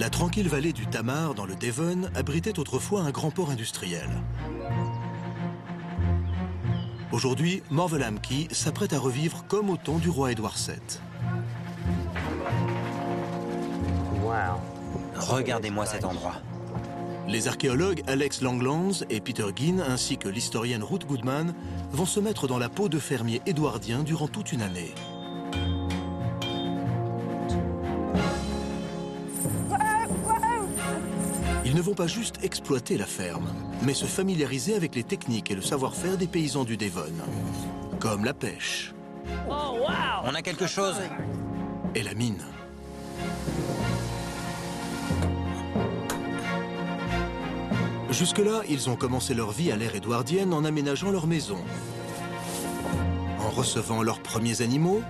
La tranquille vallée du Tamar, dans le Devon, abritait autrefois un grand port industriel. Aujourd'hui, Morvelham Quay s'apprête à revivre comme au temps du roi Édouard VII. Regardez-moi cet endroit. Les archéologues Alex Langlands et Peter Ginn, ainsi que l'historienne Ruth Goodman, vont se mettre dans la peau de fermiers édouardiens durant toute une année. Ils ne vont pas juste exploiter la ferme, mais se familiariser avec les techniques et le savoir-faire des paysans du Devon, comme la pêche. On a quelque chose. Et la mine. Jusque-là, ils ont commencé leur vie à l'ère édouardienne en aménageant leur maison, en recevant leurs premiers animaux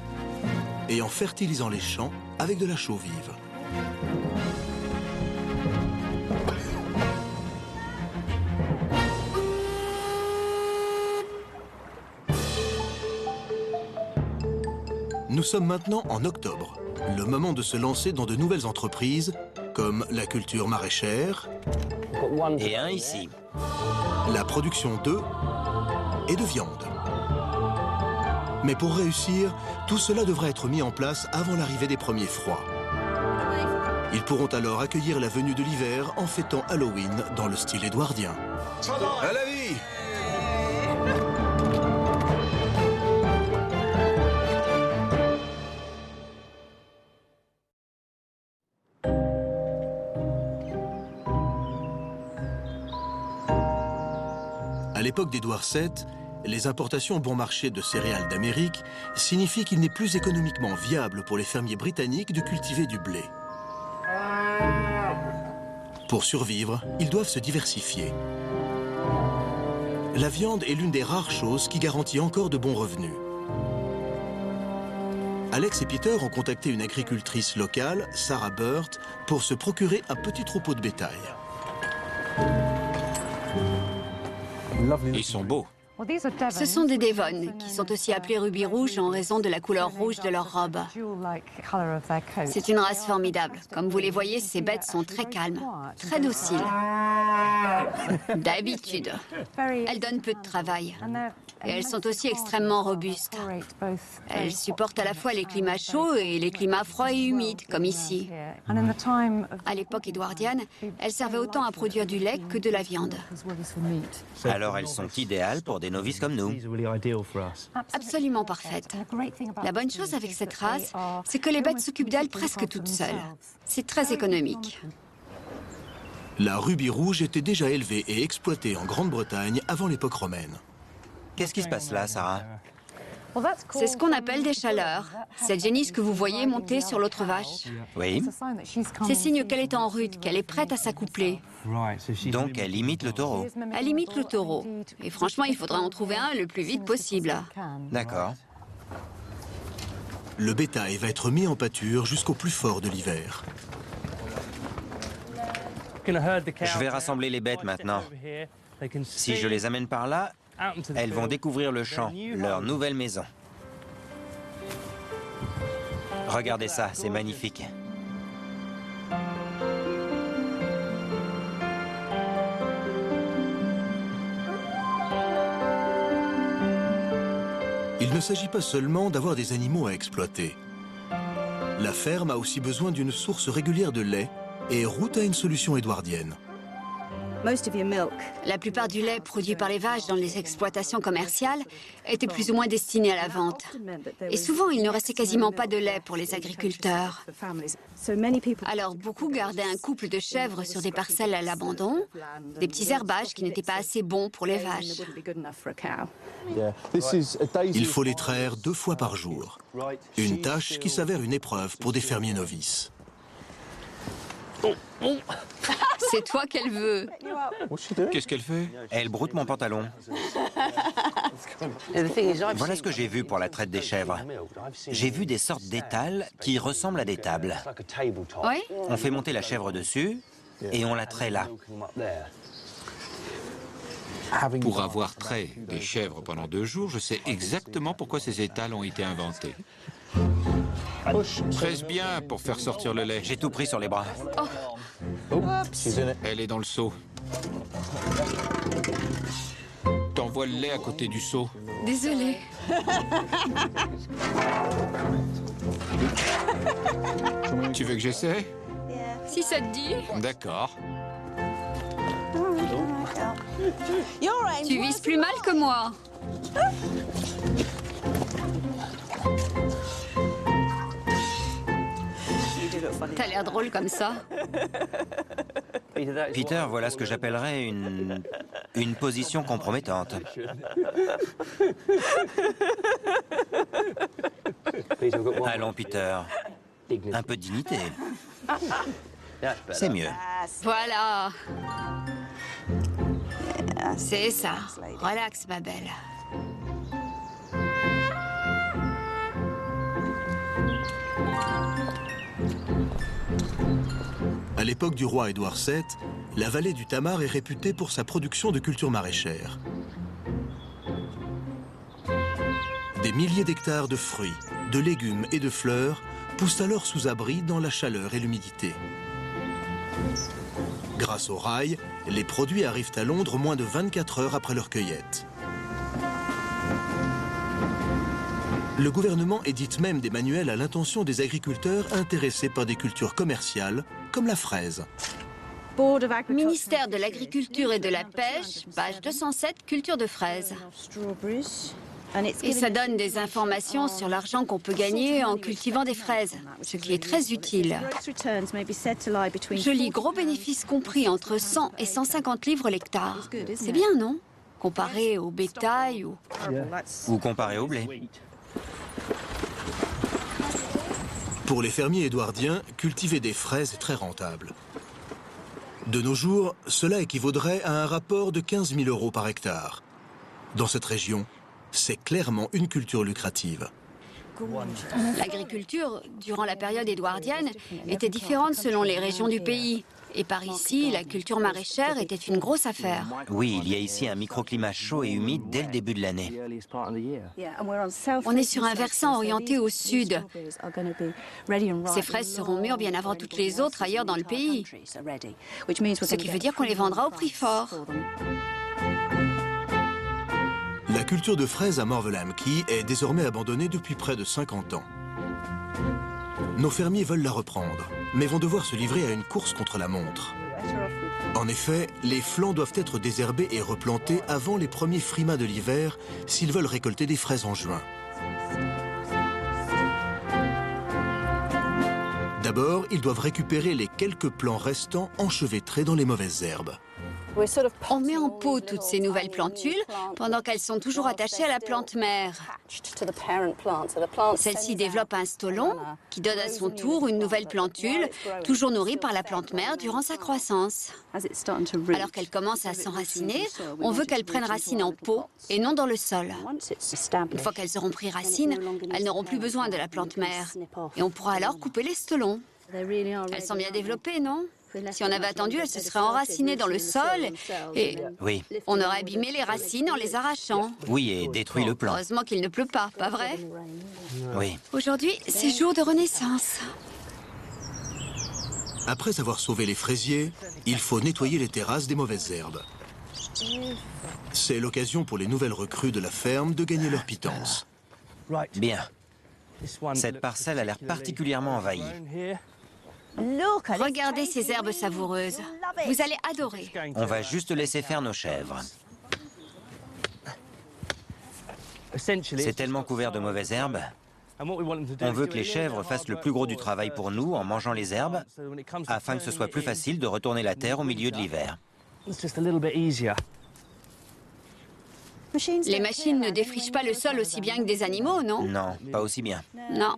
et en fertilisant les champs avec de la chaux vive. Nous sommes maintenant en octobre, le moment de se lancer dans de nouvelles entreprises, comme la culture maraîchère, Et un ici. la production d'œufs et de viande. Mais pour réussir, tout cela devra être mis en place avant l'arrivée des premiers froids. Ils pourront alors accueillir la venue de l'hiver en fêtant Halloween dans le style édouardien. À la vie! À l'époque d'Édouard VII, les importations bon marché de céréales d'Amérique signifient qu'il n'est plus économiquement viable pour les fermiers britanniques de cultiver du blé. Pour survivre, ils doivent se diversifier. La viande est l'une des rares choses qui garantit encore de bons revenus. Alex et Peter ont contacté une agricultrice locale, Sarah Burt, pour se procurer un petit troupeau de bétail. Ils sont beaux. Ce sont des Devon, qui sont aussi appelés rubis rouges en raison de la couleur rouge de leur robe. C'est une race formidable. Comme vous les voyez, ces bêtes sont très calmes, très dociles. D'habitude. Elles donnent peu de travail. Et elles sont aussi extrêmement robustes. Elles supportent à la fois les climats chauds et les climats froids et humides, comme ici. À l'époque édouardienne, elles servaient autant à produire du lait que de la viande. Alors elles sont idéales pour des novices comme nous. Absolument parfaite. La bonne chose avec cette race, c'est que les bêtes s'occupent d'elles presque toutes seules. C'est très économique. La rubis rouge était déjà élevée et exploitée en Grande-Bretagne avant l'époque romaine. Qu'est-ce qui se passe là, Sarah? C'est ce qu'on appelle des chaleurs. Cette génisse que vous voyez monter sur l'autre vache. Oui. C'est signe qu'elle est en rut, qu'elle est prête à s'accoupler. Donc elle imite le taureau. Elle imite le taureau. Et franchement, il faudra en trouver un le plus vite possible. D'accord. Le bétail va être mis en pâture jusqu'au plus fort de l'hiver. Je vais rassembler les bêtes maintenant. Si je les amène par là, elles vont découvrir le champ, leur nouvelle maison. Regardez ça, c'est magnifique. Il ne s'agit pas seulement d'avoir des animaux à exploiter. La ferme a aussi besoin d'une source régulière de lait et Ruth a une solution édouardienne. La plupart du lait produit par les vaches dans les exploitations commerciales était plus ou moins destiné à la vente. Et souvent, il ne restait quasiment pas de lait pour les agriculteurs. Alors, beaucoup gardaient un couple de chèvres sur des parcelles à l'abandon, des petits herbages qui n'étaient pas assez bons pour les vaches. Il faut les traire 2 fois par jour. Une tâche qui s'avère une épreuve pour des fermiers novices. C'est toi qu'elle veut. Qu'est-ce qu'elle fait? Elle broute mon pantalon. Voilà ce que j'ai vu pour la traite des chèvres. J'ai vu des sortes d'étals qui ressemblent à des tables. Oui? On fait monter la chèvre dessus et on la traite là. Pour avoir trait des chèvres pendant 2 jours, je sais exactement pourquoi ces étals ont été inventés. Presse bien pour faire sortir le lait. J'ai tout pris sur les bras. Oh, Elle est dans le seau. T'envoies le lait à côté du seau. Désolée. Tu veux que j'essaie? Si ça te dit. D'accord. Tu vises plus mal que moi. T'as l'air drôle comme ça. Peter, voilà ce que j'appellerais une position compromettante. Allons, Peter. Un peu de dignité. C'est mieux. Voilà. C'est ça. Relax, ma belle. À l'époque du roi Édouard VII, la vallée du Tamar est réputée pour sa production de cultures maraîchères. Des milliers d'hectares de fruits, de légumes et de fleurs poussent alors sous abri dans la chaleur et l'humidité. Grâce au rail, les produits arrivent à Londres moins de 24 heures après leur cueillette. Le gouvernement édite même des manuels à l'intention des agriculteurs intéressés par des cultures commerciales, comme la fraise. Ministère de l'Agriculture et de la Pêche, page 207, culture de fraises. Et ça donne des informations sur l'argent qu'on peut gagner en cultivant des fraises, ce qui est très utile. Je lis gros bénéfices compris entre 100 et 150 livres l'hectare. C'est bien, non? Comparé au bétail ou... Ou comparé au blé. Pour les fermiers édouardiens, cultiver des fraises est très rentable. De nos jours, cela équivaudrait à un rapport de 15 000 € par hectare. Dans cette région, c'est clairement une culture lucrative. L'agriculture, durant la période édouardienne, était différente selon les régions du pays. Et par ici, la culture maraîchère était une grosse affaire. Oui, il y a ici un microclimat chaud et humide dès le début de l'année. On est sur un versant orienté au sud. Ces fraises seront mûres bien avant toutes les autres ailleurs dans le pays. Ce qui veut dire qu'on les vendra au prix fort. La culture de fraises à Morvelham Quay est désormais abandonnée depuis près de 50 ans. Nos fermiers veulent la reprendre, mais vont devoir se livrer à une course contre la montre. En effet, les flancs doivent être désherbés et replantés avant les premiers frimas de l'hiver s'ils veulent récolter des fraises en juin. D'abord, ils doivent récupérer les quelques plants restants enchevêtrés dans les mauvaises herbes. On met en pot toutes ces nouvelles plantules pendant qu'elles sont toujours attachées à la plante mère. Celle-ci développe un stolon qui donne à son tour une nouvelle plantule, toujours nourrie par la plante mère durant sa croissance. Alors qu'elle commence à s'enraciner, on veut qu'elles prennent racine en pot et non dans le sol. Une fois qu'elles auront pris racine, elles n'auront plus besoin de la plante mère. Et on pourra alors couper les stolons. Elles sont bien développées, non ? Si on avait attendu, elles se seraient enracinées dans le sol et Oui. on aurait abîmé les racines en les arrachant. Oui, et détruit le plant. Heureusement qu'il ne pleut pas vrai? Oui. Aujourd'hui, c'est jour de renaissance. Après avoir sauvé les fraisiers, il faut nettoyer les terrasses des mauvaises herbes. C'est l'occasion pour les nouvelles recrues de la ferme de gagner leur pitance. Bien. Cette parcelle a l'air particulièrement envahie. Regardez ces herbes savoureuses. Vous allez adorer. On va juste laisser faire nos chèvres. C'est tellement couvert de mauvaises herbes. On veut que les chèvres fassent le plus gros du travail pour nous en mangeant les herbes, afin que ce soit plus facile de retourner la terre au milieu de l'hiver. Les machines ne défrichent pas le sol aussi bien que des animaux, non? Non, pas aussi bien. Non.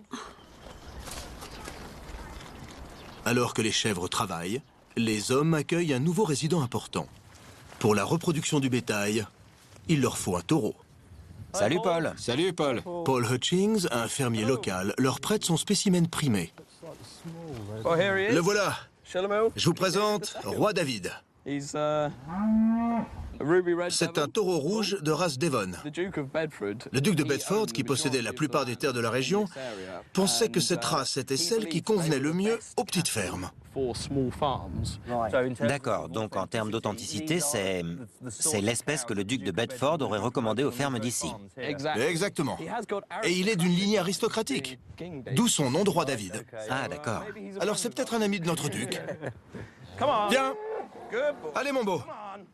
Alors que les chèvres travaillent, les hommes accueillent un nouveau résident important. Pour la reproduction du bétail, il leur faut un taureau. Salut Paul. Salut Paul. Paul Hutchings, un fermier local, leur prête son spécimen primé. Le voilà. Je vous présente Roi David. C'est un taureau rouge de race Devon. Le duc de Bedford, qui possédait la plupart des terres de la région, pensait que cette race était celle qui convenait le mieux aux petites fermes. D'accord, donc en termes d'authenticité, c'est l'espèce que le duc de Bedford aurait recommandé aux fermes d'ici. Exactement. Et il est d'une lignée aristocratique. D'où son nom de roi David. Ah, d'accord. Alors c'est peut-être un ami de notre duc. Viens. Allez, mon beau.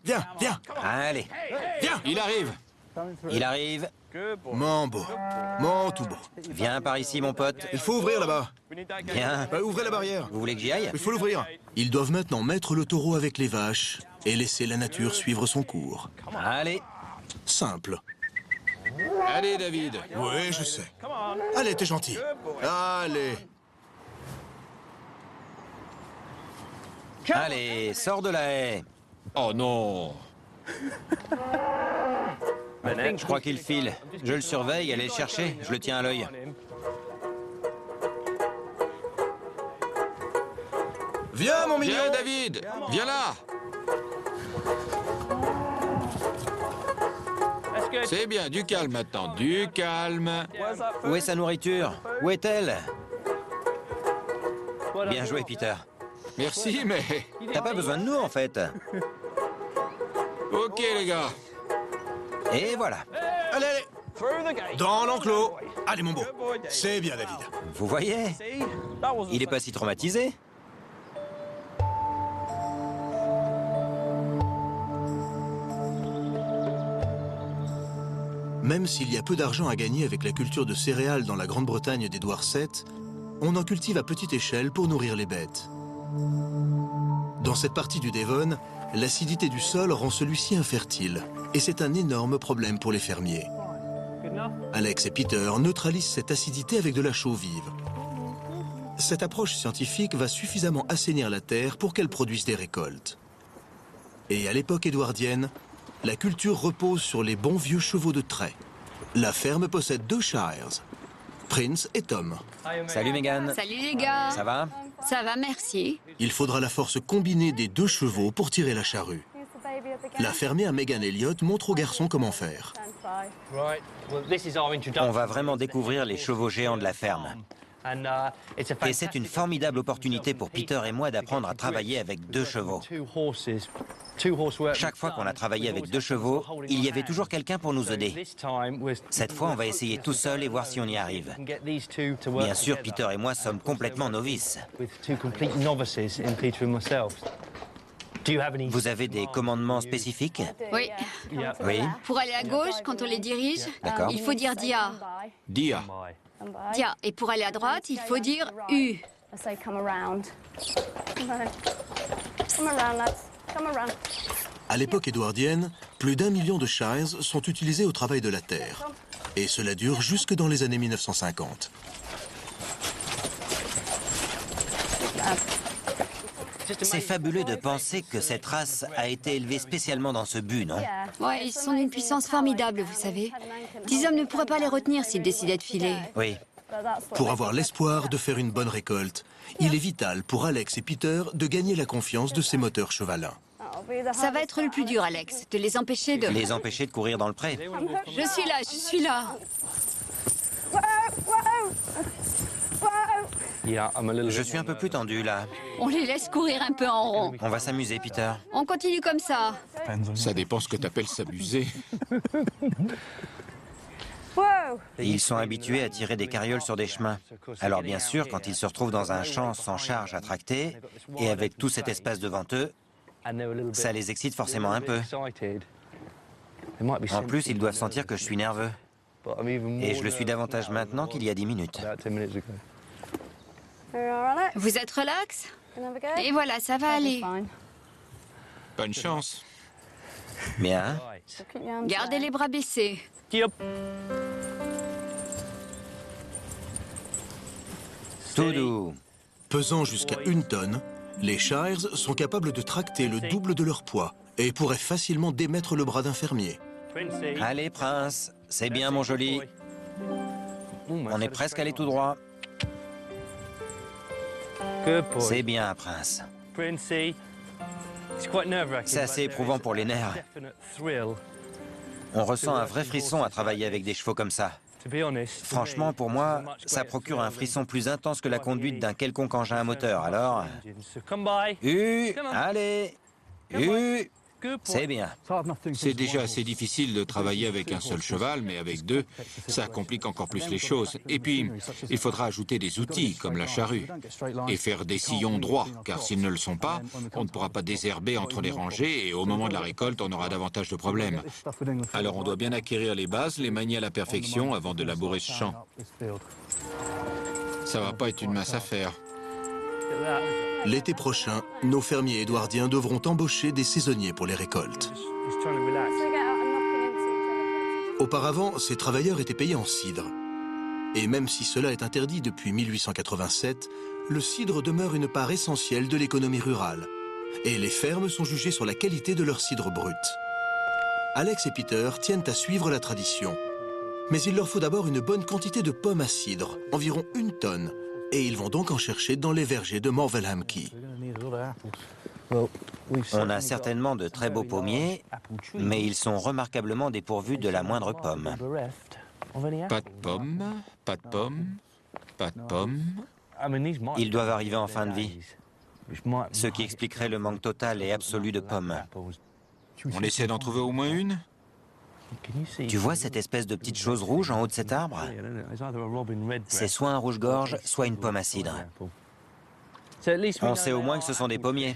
Viens, viens. Allez, Viens. Il arrive. il arrive. Mon beau. Mon tout beau. Viens par ici, mon pote. Il faut ouvrir là-bas. Viens. Ouvrez la barrière. Vous voulez que j'y aille? Il faut l'ouvrir. Ils doivent maintenant mettre le taureau avec les vaches et laisser la nature suivre son cours. Allez. Simple. Allez, David. Oui, je sais. Allez, t'es gentil. Allez. Allez, sors de la haie. Oh non. Je crois qu'il file. Je le surveille, allez le chercher. Je le tiens à l'œil. Viens, mon mignon. Viens, David. Viens là. C'est bien, du calme maintenant. Du calme. Où est sa nourriture? Où est-elle? Bien joué, Peter. Merci, mais... T'as pas besoin de nous, en fait. Ok, les gars. Et voilà. Allez, allez. Dans l'enclos. Allez, mon beau. C'est bien, David. Vous voyez? Il est pas si traumatisé. Même s'il y a peu d'argent à gagner avec la culture de céréales dans la Grande-Bretagne d'Édouard VII, on en cultive à petite échelle pour nourrir les bêtes. Dans cette partie du Devon, l'acidité du sol rend celui-ci infertile, et c'est un énorme problème pour les fermiers. Alex et Peter neutralisent cette acidité avec de la chaux vive. Cette approche scientifique va suffisamment assainir la terre pour qu'elle produise des récoltes. Et à l'époque édouardienne, la culture repose sur les bons vieux chevaux de trait. La ferme possède 2 Shires, Prince et Tom. Salut, Megan. Salut les gars. Ça va? Ça va, merci. Il faudra la force combinée des 2 chevaux pour tirer la charrue. La fermière Megan Elliott montre aux garçons comment faire. On va vraiment découvrir les chevaux géants de la ferme. Et c'est une formidable opportunité pour Peter et moi d'apprendre à travailler avec 2 chevaux. Chaque fois qu'on a travaillé avec 2 chevaux, il y avait toujours quelqu'un pour nous aider. Cette fois, on va essayer tout seul et voir si on y arrive. Bien sûr, Peter et moi sommes complètement novices. Vous avez des commandements spécifiques? Oui. Oui. Pour aller à gauche, quand on les dirige, D'accord. il faut dire dia. Dia. Dia. Et pour aller à droite, il faut dire U. À l'époque édouardienne, plus d'1 million de Shires sont utilisés au travail de la terre. Et cela dure jusque dans les années 1950. C'est fabuleux de penser que cette race a été élevée spécialement dans ce but, non? Ouais, ils sont d'une puissance formidable, vous savez. 10 hommes ne pourraient pas les retenir s'ils décidaient de filer. Oui. Pour avoir l'espoir de faire une bonne récolte, il est vital pour Alex et Peter de gagner la confiance de ces moteurs chevalins. Ça va être le plus dur, Alex, de les empêcher de... Les empêcher de courir dans le pré. Je suis là, je suis là. Je suis un peu plus tendu, là. On les laisse courir un peu en rond. On va s'amuser, Peter. On continue comme ça. Ça dépend ce que t'appelles s'amuser. Ils sont habitués à tirer des carrioles sur des chemins. Alors bien sûr, quand ils se retrouvent dans un champ sans charge à tracter, et avec tout cet espace devant eux, ça les excite forcément un peu. En plus, ils doivent sentir que je suis nerveux. Et je le suis davantage maintenant qu'il y a 10 minutes. Vous êtes relax? Et voilà, ça va aller. Bonne chance. Bien. Gardez les bras baissés. Tout doux. Pesant jusqu'à 1 tonne, les Shires sont capables de tracter le double de leur poids et pourraient facilement démettre le bras d'un fermier. Allez, Prince. C'est bien, mon joli. On est presque allé tout droit. C'est bien, Prince. C'est assez éprouvant pour les nerfs. On ressent un vrai frisson à travailler avec des chevaux comme ça. Franchement, pour moi, ça procure un frisson plus intense que la conduite d'un quelconque engin à moteur. Alors... Allez c'est bien. C'est déjà assez difficile de travailler avec un seul cheval, mais avec deux, ça complique encore plus les choses. Et puis, il faudra ajouter des outils, comme la charrue, et faire des sillons droits, car s'ils ne le sont pas, on ne pourra pas désherber entre les rangées, et au moment de la récolte, on aura davantage de problèmes. Alors on doit bien acquérir les bases, les manier à la perfection avant de labourer ce champ. Ça va pas être une mince affaire. L'été prochain, nos fermiers édouardiens devront embaucher des saisonniers pour les récoltes. Auparavant, ces travailleurs étaient payés en cidre. Et même si cela est interdit depuis 1887, le cidre demeure une part essentielle de l'économie rurale. Et les fermes sont jugées sur la qualité de leur cidre brut. Alex et Peter tiennent à suivre la tradition. Mais il leur faut d'abord une bonne quantité de pommes à cidre, environ 1 tonne. Et ils vont donc en chercher dans les vergers de Morvelham Key. On a certainement de très beaux pommiers, mais ils sont remarquablement dépourvus de la moindre pomme. Pas de pommes, pas de pommes, pas de pommes. Ils doivent arriver en fin de vie, ce qui expliquerait le manque total et absolu de pommes. On essaie d'en trouver au moins une? Tu vois cette espèce de petite chose rouge en haut de cet arbre? C'est soit un rouge-gorge, soit une pomme à cidre. On sait au moins que ce sont des pommiers.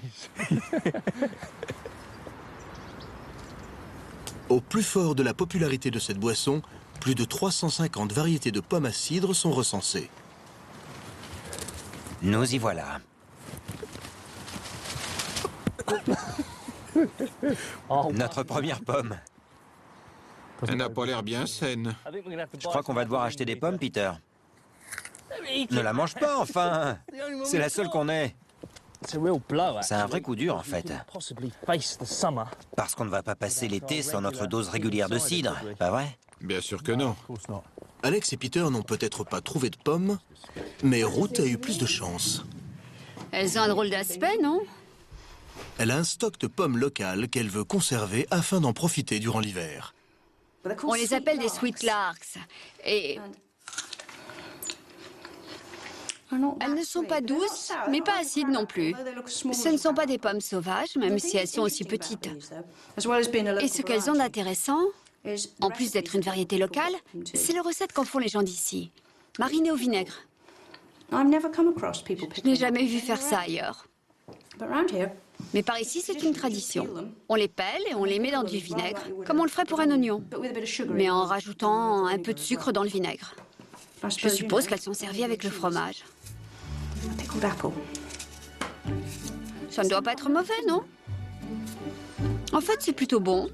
Au plus fort de la popularité de cette boisson, plus de 350 variétés de pommes à cidre sont recensées. Nous y voilà. Notre première pomme. Elle n'a pas l'air bien saine. Je crois qu'on va devoir acheter des pommes, Peter. Ne la mange pas, enfin! C'est la seule qu'on ait. C'est un vrai coup dur, en fait. Parce qu'on ne va pas passer l'été sans notre dose régulière de cidre, pas vrai? Bien sûr que non. Alex et Peter n'ont peut-être pas trouvé de pommes, mais Ruth a eu plus de chance. Elles ont un drôle d'aspect, non? Elle a un stock de pommes locales qu'elle veut conserver afin d'en profiter durant l'hiver. On les appelle des sweet larks. Et elles ne sont pas douces, mais pas acides non plus. Ce ne sont pas des pommes sauvages, même si elles sont aussi petites. Et ce qu'elles ont d'intéressant, en plus d'être une variété locale, c'est les recettes qu'en font les gens d'ici. Marinées au vinaigre. Je n'ai jamais vu faire ça ailleurs. Mais par ici, c'est une tradition. On les pèle et on les met dans du vinaigre, comme on le ferait pour un oignon, mais en rajoutant un peu de sucre dans le vinaigre. Je suppose qu'elles sont servies avec le fromage. Ça ne doit pas être mauvais, non? En fait, c'est plutôt bon.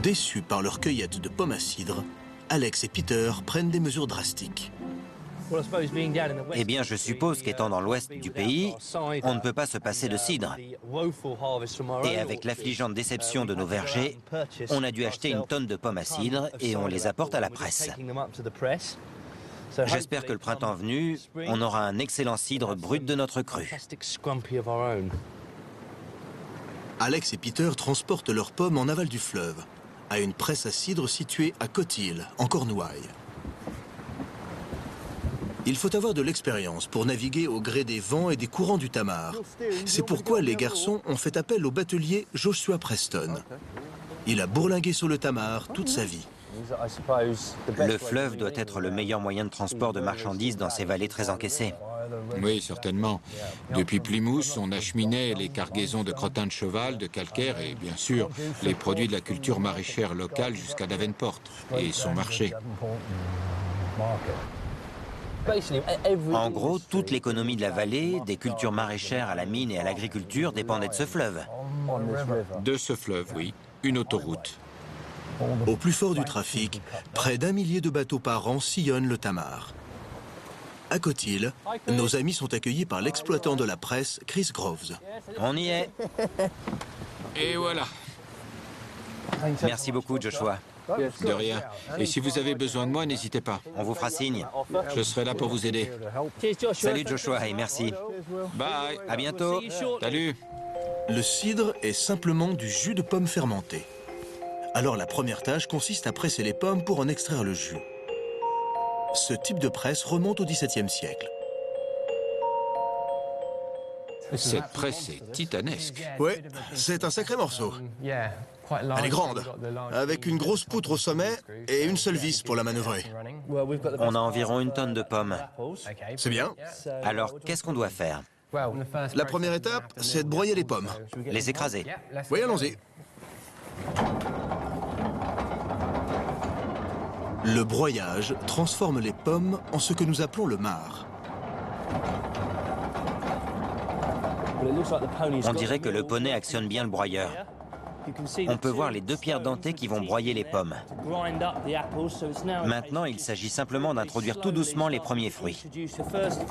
Déçus par leur cueillette de pommes à cidre, Alex et Peter prennent des mesures drastiques. Eh bien, je suppose qu'étant dans l'ouest du pays, on ne peut pas se passer de cidre. Et avec l'affligeante déception de nos vergers, on a dû acheter 1 tonne de pommes à cidre et on les apporte à la presse. J'espère que le printemps venu, on aura un excellent cidre brut de notre cru. Alex et Peter transportent leurs pommes en aval du fleuve, à une presse à cidre située à Cotil, en Cornouailles. Il faut avoir de l'expérience pour naviguer au gré des vents et des courants du Tamar. C'est pourquoi les garçons ont fait appel au batelier Joshua Preston. Il a bourlingué sur le Tamar toute sa vie. Le fleuve doit être le meilleur moyen de transport de marchandises dans ces vallées très encaissées. Oui, certainement. Depuis Plymouth, on acheminait les cargaisons de crottin de cheval, de calcaire et, bien sûr, les produits de la culture maraîchère locale jusqu'à Davenport et son marché. En gros, toute l'économie de la vallée, des cultures maraîchères à la mine et à l'agriculture, dépendait de ce fleuve. De ce fleuve, oui. Une autoroute. Au plus fort du trafic, près d'1 millier de bateaux par an sillonnent le Tamar. À Cotil, nos amis sont accueillis par l'exploitant de la presse, Chris Groves. On y est. Et voilà. Merci beaucoup, Joshua. De rien. Et si vous avez besoin de moi, n'hésitez pas. On vous fera signe. Je serai là pour vous aider. Salut Joshua et merci. Bye. À bientôt. Salut. Le cidre est simplement du jus de pomme fermenté. Alors la première tâche consiste à presser les pommes pour en extraire le jus. Ce type de presse remonte au XVIIe siècle. Cette presse est titanesque. Ouais, c'est un sacré morceau. Elle est grande, avec une grosse poutre au sommet et une seule vis pour la manœuvrer. On a environ 1 tonne de pommes. C'est bien. Alors, qu'est-ce qu'on doit faire? La première étape, c'est de broyer les pommes. Les écraser. Oui, allons-y. Le broyage transforme les pommes en ce que nous appelons le marc. On dirait que le poney actionne bien le broyeur. On peut voir les 2 pierres dentées qui vont broyer les pommes. Maintenant, il s'agit simplement d'introduire tout doucement les premiers fruits.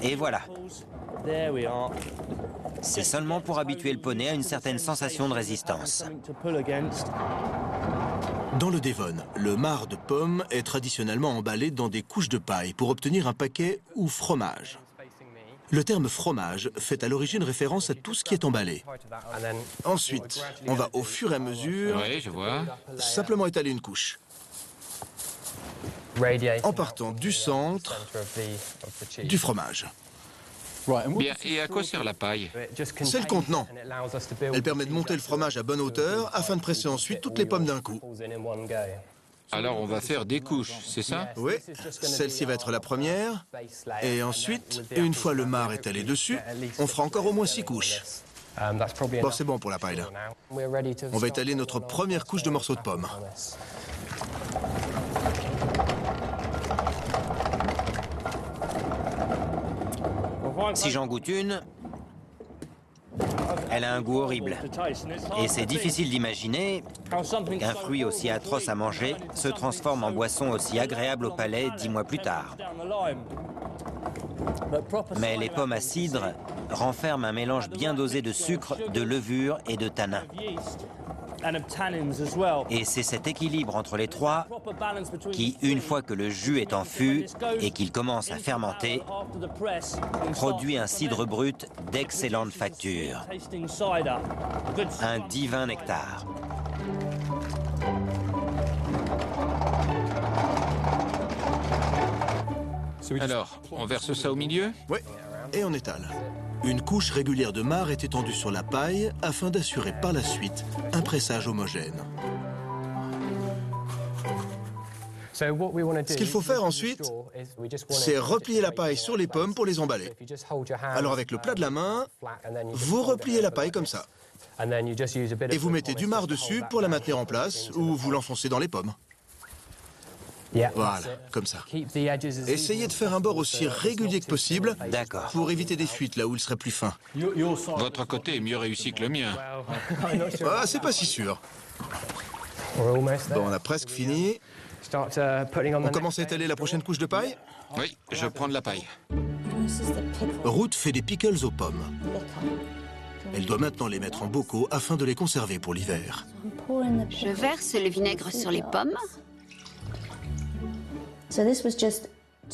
Et voilà. C'est seulement pour habituer le poney à une certaine sensation de résistance. Dans le Devon, le marc de pomme est traditionnellement emballé dans des couches de paille pour obtenir un paquet ou fromage. Le terme fromage fait à l'origine référence à tout ce qui est emballé. Ensuite, on va au fur et à mesure Oui, je vois. simplement étaler une couche. En partant du centre du fromage. Bien, et à quoi sert la paille? C'est le contenant. Elle permet de monter le fromage à bonne hauteur afin de presser ensuite toutes les pommes d'un coup. Alors on va faire des couches, c'est ça? Oui, celle-ci va être la première. Et ensuite, une fois le marc étalé dessus, on fera encore au moins 6 couches. Bon, c'est bon pour la paille là. On va étaler notre première couche de morceaux de pommes. Si j'en goûte une, elle a un goût horrible. Et c'est difficile d'imaginer qu'un fruit aussi atroce à manger se transforme en boisson aussi agréable au palais 10 mois plus tard. Mais les pommes à cidre renferment un mélange bien dosé de sucre, de levure et de tanins. Et c'est cet équilibre entre les trois qui, une fois que le jus est en fût et qu'il commence à fermenter, produit un cidre brut d'excellente facture. Un divin nectar. Alors, on verse ça au milieu? Oui, et on étale. Une couche régulière de marc est étendue sur la paille afin d'assurer par la suite un pressage homogène. Ce qu'il faut faire ensuite, c'est replier la paille sur les pommes pour les emballer. Alors avec le plat de la main, vous repliez la paille comme ça. Et vous mettez du marc dessus pour la maintenir en place ou vous l'enfoncez dans les pommes. Voilà, comme ça. Essayez de faire un bord aussi régulier que possible. D'accord. Pour éviter des fuites là où il serait plus fin. Votre côté est mieux réussi que le mien. Ah, c'est pas si sûr. Bon, on a presque fini. On commence à étaler la prochaine couche de paille? Oui, je prends de la paille. Ruth fait des pickles aux pommes. Elle doit maintenant les mettre en bocaux afin de les conserver pour l'hiver. Je verse le vinaigre sur les pommes.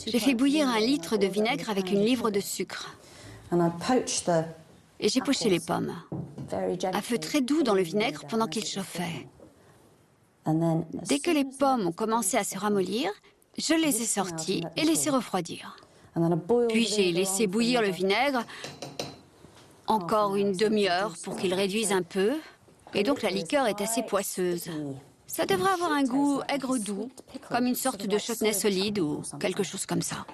J'ai fait bouillir 1 litre de vinaigre avec 1 livre de sucre. Et j'ai poché les pommes. À feu très doux dans le vinaigre pendant qu'il chauffait. Dès que les pommes ont commencé à se ramollir, je les ai sorties et laissées refroidir. Puis j'ai laissé bouillir le vinaigre encore une demi-heure pour qu'il réduise un peu. Et donc la liqueur est assez poisseuse. Ça devrait avoir un goût aigre-doux, comme une sorte de chutney solide ou quelque chose comme ça.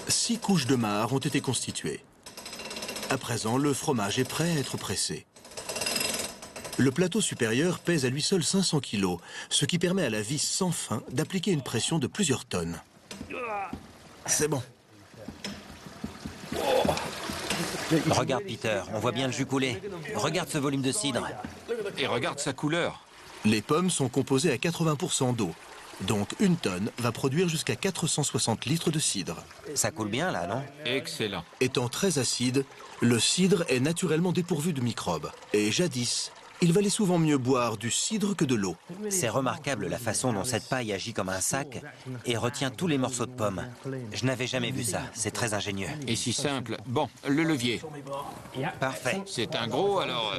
Six couches de marc ont été constituées. À présent, le fromage est prêt à être pressé. Le plateau supérieur pèse à lui seul 500 kg, ce qui permet à la vis sans fin d'appliquer une pression de plusieurs tonnes. C'est bon. Regarde, Peter, on voit bien le jus couler. Regarde ce volume de cidre. Et regarde sa couleur. Les pommes sont composées à 80% d'eau. Donc une tonne va produire jusqu'à 460 litres de cidre. Ça coule bien, là, non? Excellent. Étant très acide, le cidre est naturellement dépourvu de microbes. Et jadis, il valait souvent mieux boire du cidre que de l'eau. C'est remarquable la façon dont cette paille agit comme un sac et retient tous les morceaux de pommes. Je n'avais jamais vu ça. C'est très ingénieux. Et si simple. Bon, le levier. Parfait. C'est un gros, alors...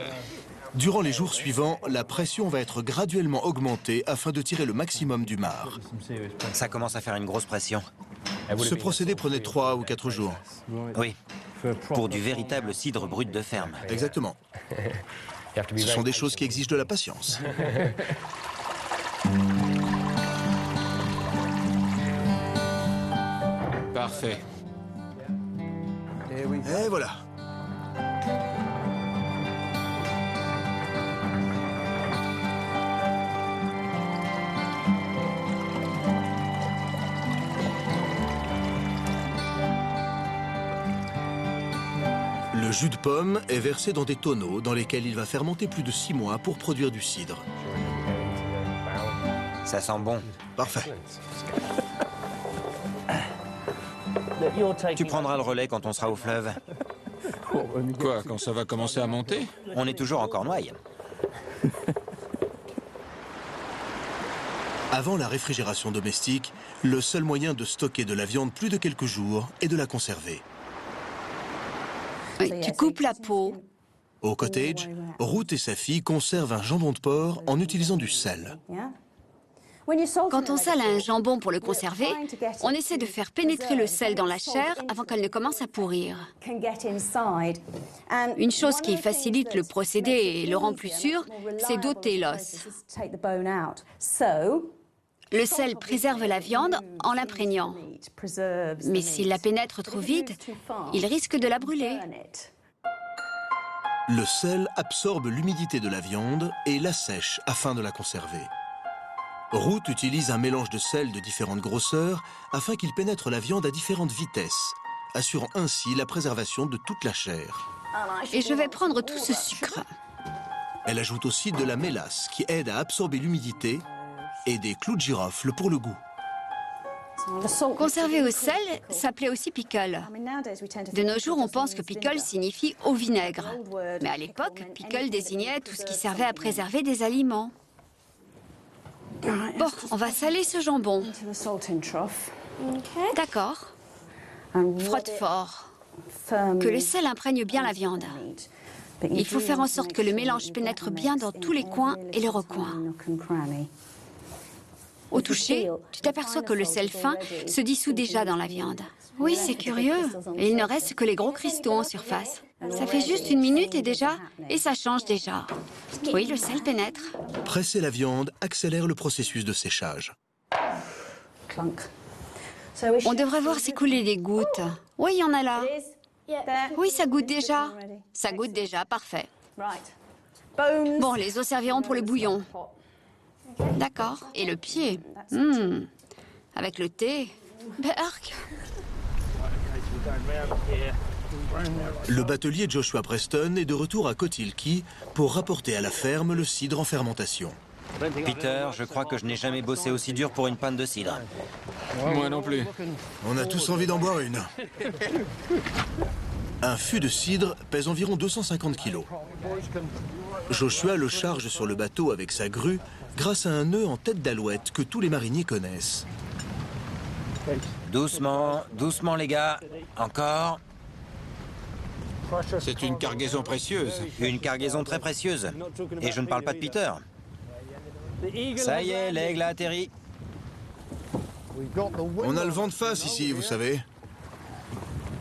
Durant les jours suivants, la pression va être graduellement augmentée afin de tirer le maximum du marc. Ça commence à faire une grosse pression. Ce procédé prenait 3 ou 4 jours. Oui. Pour du véritable cidre brut de ferme. Exactement. Ce sont des choses qui exigent de la patience. Parfait. Et voilà. Le jus de pomme est versé dans des tonneaux dans lesquels il va fermenter plus de 6 mois pour produire du cidre. Ça sent bon. Parfait. Tu prendras le relais quand on sera au fleuve. Quoi, quand ça va commencer à monter? On est toujours en Cornouailles. Avant la réfrigération domestique, le seul moyen de stocker de la viande plus de quelques jours est de la conserver. Oui, tu coupes la peau. Au cottage, Ruth et sa fille conservent un jambon de porc en utilisant du sel. Quand on sale un jambon pour le conserver, on essaie de faire pénétrer le sel dans la chair avant qu'elle ne commence à pourrir. Une chose qui facilite le procédé et le rend plus sûr, c'est d'ôter l'os. Le sel préserve la viande en l'imprégnant. Mais s'il la pénètre trop vite, il risque de la brûler. Le sel absorbe l'humidité de la viande et l'assèche afin de la conserver. Ruth utilise un mélange de sel de différentes grosseurs afin qu'il pénètre la viande à différentes vitesses, assurant ainsi la préservation de toute la chair. Et je vais prendre tout ce sucre. Elle ajoute aussi de la mélasse qui aide à absorber l'humidité et des clous de girofle pour le goût. Conserver au sel s'appelait aussi pickle. De nos jours, on pense que pickle signifie au vinaigre. Mais à l'époque, pickle désignait tout ce qui servait à préserver des aliments. Bon, on va saler ce jambon. D'accord. Frotte fort. Que le sel imprègne bien la viande. Il faut faire en sorte que le mélange pénètre bien dans tous les coins et les recoins. Au toucher, tu t'aperçois que le sel fin se dissout déjà dans la viande. Oui, c'est curieux. Et il ne reste que les gros cristaux en surface. Ça fait juste 1 minute et ça change déjà. Oui, le sel pénètre. Presser la viande accélère le processus de séchage. On devrait voir s'écouler des gouttes. Oui, il y en a là. Oui, ça goûte déjà. Ça goûte déjà, parfait. Bon, les os serviront pour le bouillon. D'accord. Et le pied. Avec le thé. Berk. Le batelier Joshua Preston est de retour à Cotilkey pour rapporter à la ferme le cidre en fermentation. Peter, je crois que je n'ai jamais bossé aussi dur pour une panne de cidre. Moi non plus. On a tous envie d'en boire une. Un fût de cidre pèse environ 250 kilos. Joshua le charge sur le bateau avec sa grue grâce à un nœud en tête d'alouette que tous les mariniers connaissent. Doucement, doucement les gars. Encore. C'est une cargaison précieuse. Une cargaison très précieuse. Et je ne parle pas de Peter. Ça y est, l'aigle a atterri. On a le vent de face ici, vous savez.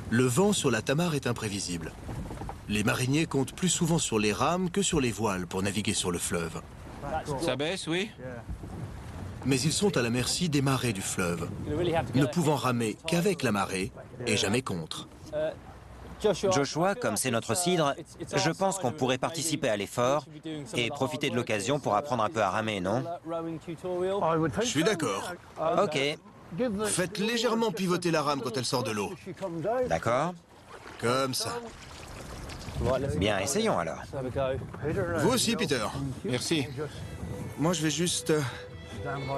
Le vent sur la Tamar est imprévisible. Les mariniers comptent plus souvent sur les rames que sur les voiles pour naviguer sur le fleuve. Ça baisse, oui? Mais ils sont à la merci des marées du fleuve, ne pouvant ramer qu'avec la marée et jamais contre. Joshua, comme c'est notre cidre, je pense qu'on pourrait participer à l'effort et profiter de l'occasion pour apprendre un peu à ramer, non? Je suis d'accord. Ok, Faites légèrement pivoter la rame quand elle sort de l'eau. D'accord? Comme ça. Bien, essayons alors. Vous aussi, Peter. Merci. Moi, je vais juste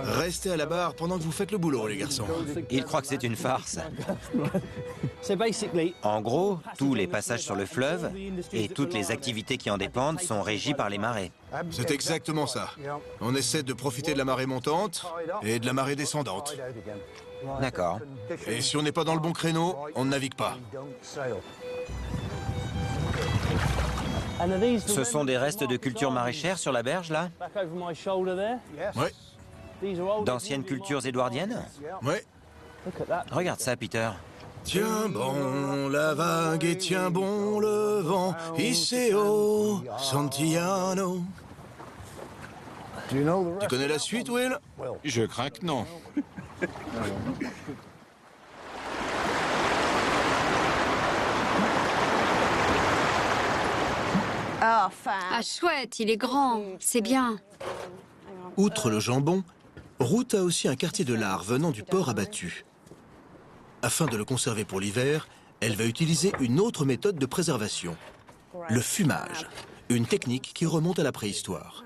rester à la barre pendant que vous faites le boulot, les garçons. Il croit que c'est une farce. En gros, tous les passages sur le fleuve et toutes les activités qui en dépendent sont régies par les marées. C'est exactement ça. On essaie de profiter de la marée montante et de la marée descendante. D'accord. Et si on n'est pas dans le bon créneau, on ne navigue pas. Ce sont des restes de culture maraîchère sur la berge, là? Ouais, D'anciennes cultures édouardiennes? ouais. Regarde ça, Peter. Tiens bon la vague et tiens bon le vent, Iseo, Santillano. Tu connais la suite, Will? Je crains que non. Ah chouette, il est grand, c'est bien. Outre le jambon, Ruth a aussi un quartier de lard venant du porc abattu. Afin de le conserver pour l'hiver, elle va utiliser une autre méthode de préservation, le fumage, une technique qui remonte à la préhistoire.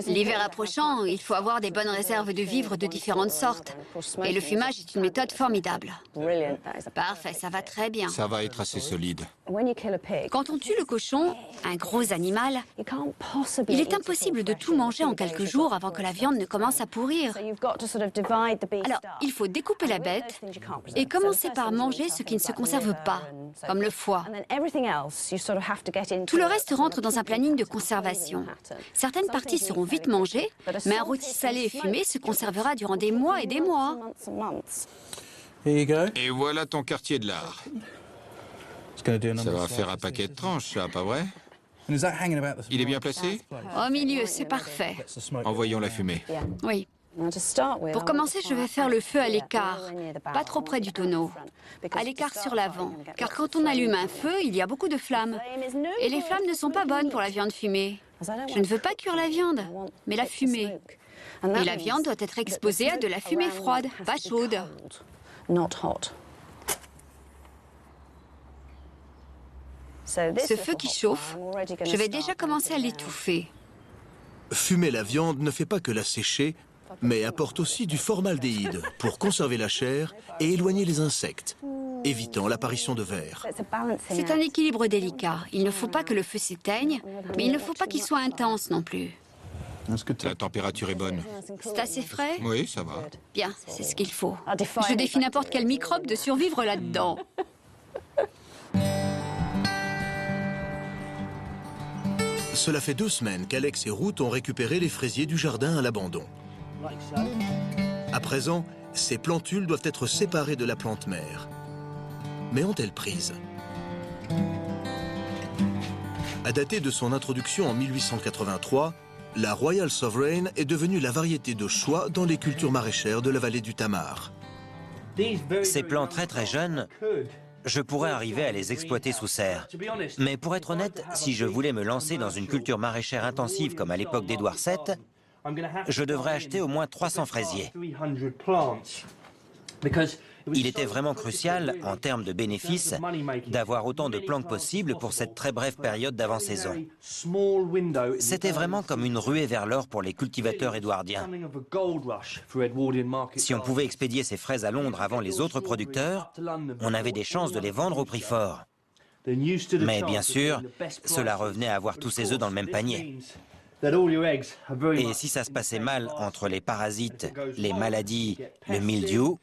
L'hiver approchant, il faut avoir des bonnes réserves de vivres de différentes sortes. Et le fumage est une méthode formidable. Parfait, ça va très bien. Ça va être assez solide. Quand on tue le cochon, un gros animal, il est impossible de tout manger en quelques jours avant que la viande ne commence à pourrir. Alors, il faut découper la bête et commencer par manger ce qui ne se conserve pas, comme le foie. Tout le reste rentre dans un planning de conservation. Certaines parties seront vite mangées, mais un rôti salé et fumé se conservera durant des mois et des mois. Et voilà ton quartier de lard. Ça va faire un paquet de tranches, ça, pas vrai? Il est bien placé? Au milieu, c'est parfait. Envoyons la fumée. Oui. Pour commencer, je vais faire le feu à l'écart, pas trop près du tonneau, à l'écart sur l'avant, car quand on allume un feu, il y a beaucoup de flammes. Et les flammes ne sont pas bonnes pour la viande fumée. Je ne veux pas cuire la viande, mais la fumée. Et la viande doit être exposée à de la fumée froide, pas chaude. Ce feu qui chauffe, je vais déjà commencer à l'étouffer. Fumer la viande ne fait pas que la sécher, mais apporte aussi du formaldéhyde pour conserver la chair et éloigner les insectes, évitant l'apparition de vers. C'est un équilibre délicat. Il ne faut pas que le feu s'éteigne, mais il ne faut pas qu'il soit intense non plus. La température est bonne. C'est assez frais? Oui, ça va. Bien, c'est ce qu'il faut. Je défie n'importe quel microbe de survivre là-dedans. Cela fait 2 semaines qu'Alex et Ruth ont récupéré les fraisiers du jardin à l'abandon. À présent, ces plantules doivent être séparées de la plante mère. Mais ont-elles prise? À dater de son introduction en 1883, la Royal Sovereign est devenue la variété de choix dans les cultures maraîchères de la vallée du Tamar. Ces plants très très jeunes, je pourrais arriver à les exploiter sous serre. Mais pour être honnête, si je voulais me lancer dans une culture maraîchère intensive comme à l'époque d'Édouard VII, je devrais acheter au moins 300 fraisiers. Il était vraiment crucial, en termes de bénéfices, d'avoir autant de plants que possible pour cette très brève période d'avant-saison. C'était vraiment comme une ruée vers l'or pour les cultivateurs édouardiens. Si on pouvait expédier ces fraises à Londres avant les autres producteurs, on avait des chances de les vendre au prix fort. Mais bien sûr, cela revenait à avoir tous ses œufs dans le même panier. Et si ça se passait mal entre les parasites, les maladies, le mildiou,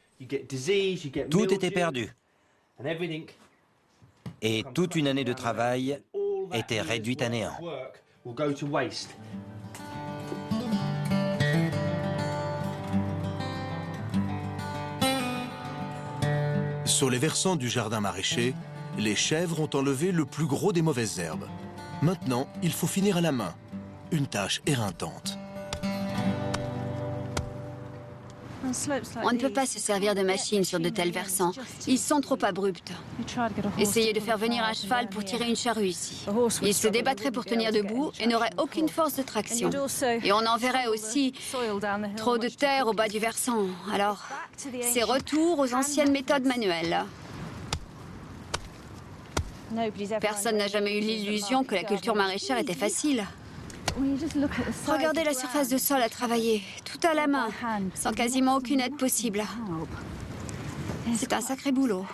tout était perdu. Et toute une année de travail était réduite à néant. Sur les versants du jardin maraîcher, les chèvres ont enlevé le plus gros des mauvaises herbes. Maintenant, il faut finir à la main. Une tâche éreintante. On ne peut pas se servir de machines sur de tels versants. Ils sont trop abrupts. Essayez de faire venir un cheval pour tirer une charrue ici. Il se débattrait pour tenir debout et n'aurait aucune force de traction. Et on enverrait aussi trop de terre au bas du versant. Alors, c'est retour aux anciennes méthodes manuelles. Personne n'a jamais eu l'illusion que la culture maraîchère était facile. Regardez la surface de sol à travailler, tout à la main, sans quasiment aucune aide possible. C'est un sacré boulot.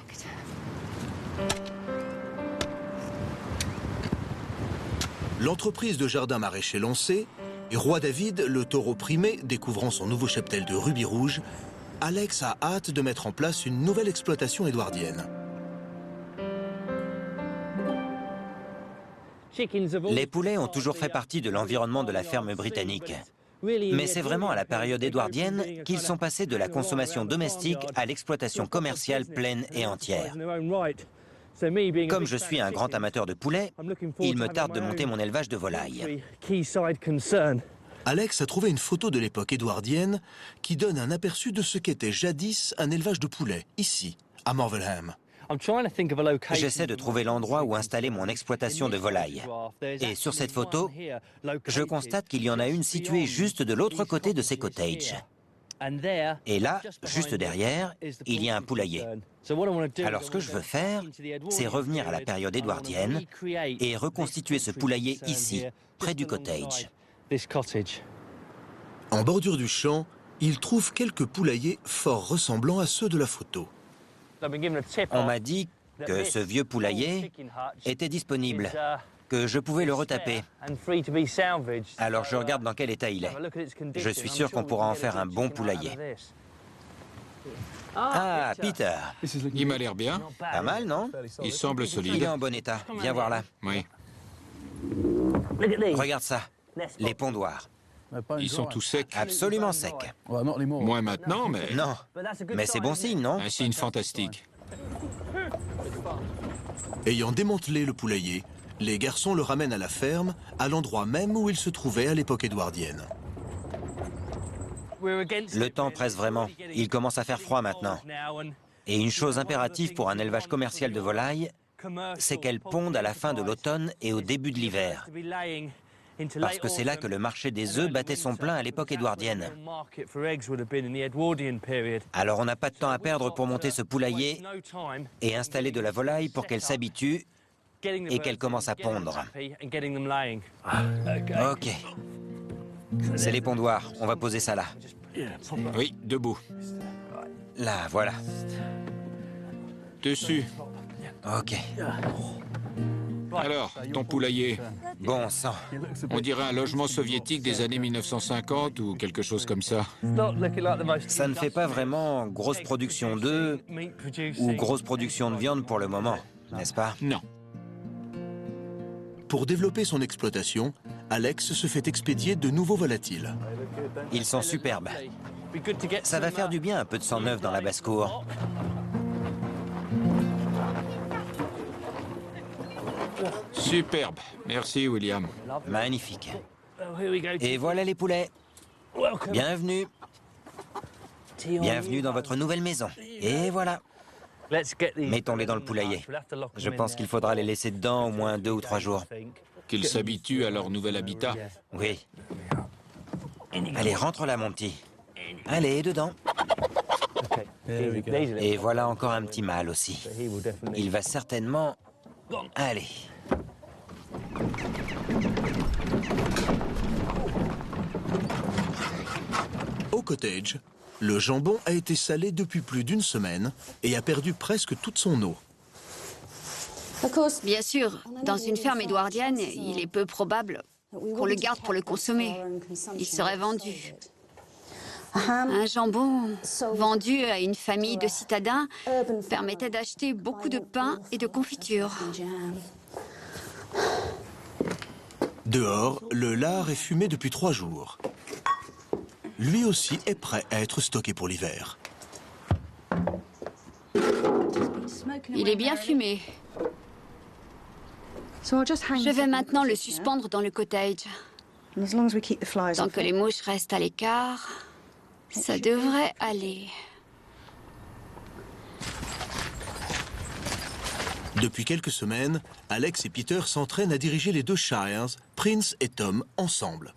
L'entreprise de jardin maraîcher lancée, et Roi David, le taureau primé, découvrant son nouveau cheptel de rubis rouge, Alex a hâte de mettre en place une nouvelle exploitation édouardienne. Les poulets ont toujours fait partie de l'environnement de la ferme britannique. Mais c'est vraiment à la période édouardienne qu'ils sont passés de la consommation domestique à l'exploitation commerciale pleine et entière. Comme je suis un grand amateur de poulets, il me tarde de monter mon élevage de volailles. Alex a trouvé une photo de l'époque édouardienne qui donne un aperçu de ce qu'était jadis un élevage de poulets, ici, à Marvelham. J'essaie de trouver l'endroit où installer mon exploitation de volailles. Et sur cette photo, je constate qu'il y en a une située juste de l'autre côté de ces cottages. Et là, juste derrière, il y a un poulailler. Alors ce que je veux faire, c'est revenir à la période édouardienne et reconstituer ce poulailler ici, près du cottage. En bordure du champ, il trouve quelques poulaillers fort ressemblants à ceux de la photo. On m'a dit que ce vieux poulailler était disponible, que je pouvais le retaper. Alors je regarde dans quel état il est. Je suis sûr qu'on pourra en faire un bon poulailler. Ah, Peter. Il m'a l'air bien. Pas mal, non? Il semble Il est solide. en bon état. Viens voir là. Oui. Regarde ça. Les pondoirs. Ils sont tous secs. Absolument secs. Moins maintenant, mais Non. Mais c'est bon signe, non? un signe fantastique. Ayant démantelé le poulailler, les garçons le ramènent à la ferme, à l'endroit même où il se trouvait à l'époque édouardienne. Le temps presse vraiment. Il commence à faire froid maintenant. Et une chose impérative pour un élevage commercial de volailles, c'est qu'elles pondent à la fin de l'automne et au début de l'hiver. Parce que c'est là que le marché des œufs battait son plein à l'époque édouardienne. Alors on n'a pas de temps à perdre pour monter ce poulailler et installer de la volaille pour qu'elle s'habitue et qu'elle commence à pondre. Ok. C'est les pondoirs. On va poser ça là. Oui, debout. Là, voilà. Dessus. Ok. Alors, ton poulailler, Bon sang. on dirait un logement soviétique des années 1950 ou quelque chose comme ça. Ça ne fait pas vraiment grosse production d'œufs ou grosse production de viande pour le moment, n'est-ce pas? Non. Pour développer son exploitation, Alex se fait expédier de nouveaux volatiles. Ils sont superbes. Ça va faire du bien un peu de sang neuf dans la basse-cour. Superbe. Merci, William. Magnifique. Et voilà les poulets. Bienvenue. Bienvenue dans votre nouvelle maison. Et voilà. Mettons-les dans le poulailler. Je pense qu'il faudra les laisser dedans au moins 2 ou 3 jours. Qu'ils s'habituent à leur nouvel habitat. Oui. Allez, rentre là, mon petit. Allez, dedans. Et voilà encore un petit mâle aussi. Il va certainement... Allez. Au cottage, le jambon a été salé depuis plus d'une semaine et a perdu presque toute son eau. Bien sûr, dans une ferme édouardienne, il est peu probable qu'on le garde pour le consommer. Il serait vendu. Un jambon vendu à une famille de citadins permettait d'acheter beaucoup de pain et de confiture. Dehors, le lard est fumé depuis 3 jours. Lui aussi est prêt à être stocké pour l'hiver. Il est bien fumé. Je vais maintenant le suspendre dans le cottage. Tant que les mouches restent à l'écart, Ça devrait aller. Depuis quelques semaines, Alex et Peter s'entraînent à diriger les deux Shires, Prince et Tom, ensemble.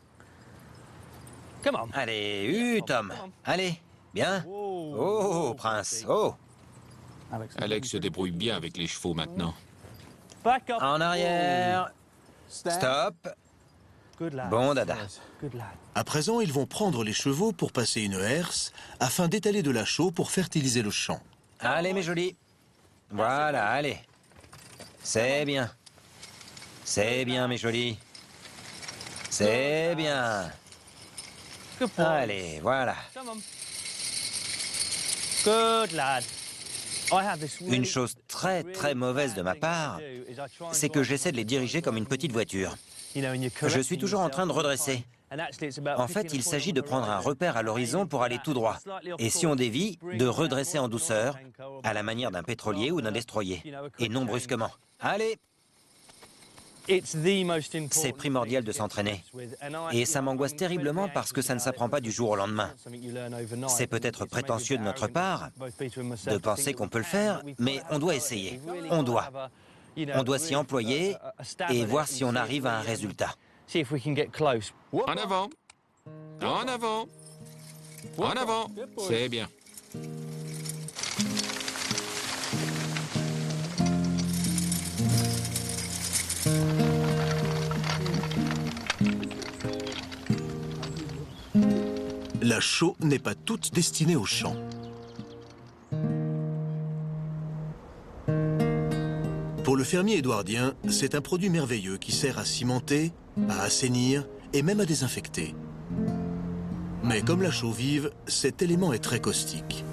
Allez, Tom. Allez, bien. Oh, Prince, oh. Alex se débrouille bien avec les chevaux maintenant. En arrière. Stop. Bon, dada. À présent, ils vont prendre les chevaux pour passer une herse afin d'étaler de la chaux pour fertiliser le champ. Allez, mes jolis. Voilà, allez. C'est bien. C'est bien, mes jolis. C'est bien. Allez, voilà. Une chose très, très mauvaise de ma part, c'est que j'essaie de les diriger comme une petite voiture. Je suis toujours en train de redresser. En fait, il s'agit de prendre un repère à l'horizon pour aller tout droit. Et si on dévie, de redresser en douceur, à la manière d'un pétrolier ou d'un destroyer. Et non brusquement. Allez! C'est primordial de s'entraîner. Et ça m'angoisse terriblement parce que ça ne s'apprend pas du jour au lendemain. C'est peut-être prétentieux de notre part de penser qu'on peut le faire, mais on doit essayer. On doit. On doit s'y employer et voir si on arrive à un résultat. En avant. En avant. En avant. C'est bien. La chaux n'est pas toute destinée au champ. Pour le fermier édouardien, c'est un produit merveilleux qui sert à cimenter, à assainir et même à désinfecter. Mais comme la chaux vive, cet élément est très caustique.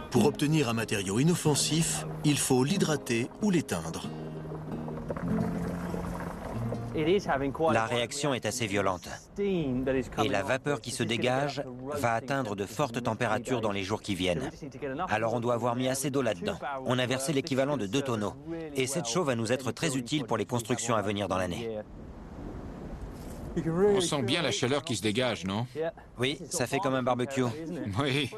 Pour obtenir un matériau inoffensif, il faut l'hydrater ou l'éteindre. La réaction est assez violente. Et la vapeur qui se dégage va atteindre de fortes températures dans les jours qui viennent. Alors on doit avoir mis assez d'eau là-dedans. On a versé l'équivalent de 2 tonneaux. Et cette chaux va nous être très utile pour les constructions à venir dans l'année. On sent bien la chaleur qui se dégage, non? Oui, ça fait comme un barbecue. Oui.